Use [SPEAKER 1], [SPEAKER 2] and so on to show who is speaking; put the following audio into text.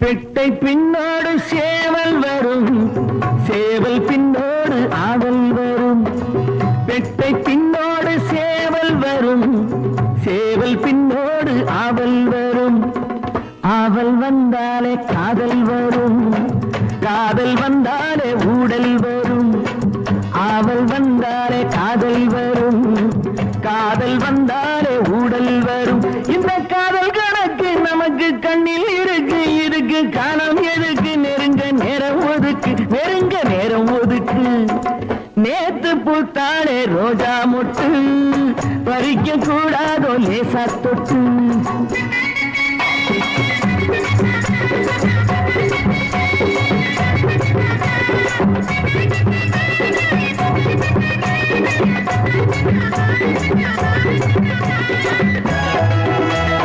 [SPEAKER 1] பெட்டை பின்னோடு சேவல் வரும், சேவல் பின்னோடு ஆவல் வரும். பெட்டை பின்னோடு சேவல் வரும், சேவல் பின்னோடு ஆவல் வரும். ஆவல் வந்தாலே காதல் வரும், காதல் வந்தாலே ஊடல் வரும். ஆவல் வந்தாலே காதல் வரும், காதல் வந்தாலே ஊடல் வரும். இந்த காதல் கணக்கு நமக்கு கண்ணில் இருக்கு இருக்கு, காணம் எதுக்கு? நெருங்க நேரம் ஒதுக்கு, நெருங்க நேரம் ஒதுக்கு. நேத்து பூத்தாளே ரோஜா மொட்டு, பறிக்க கூடாதோ லேசா தொட்டு.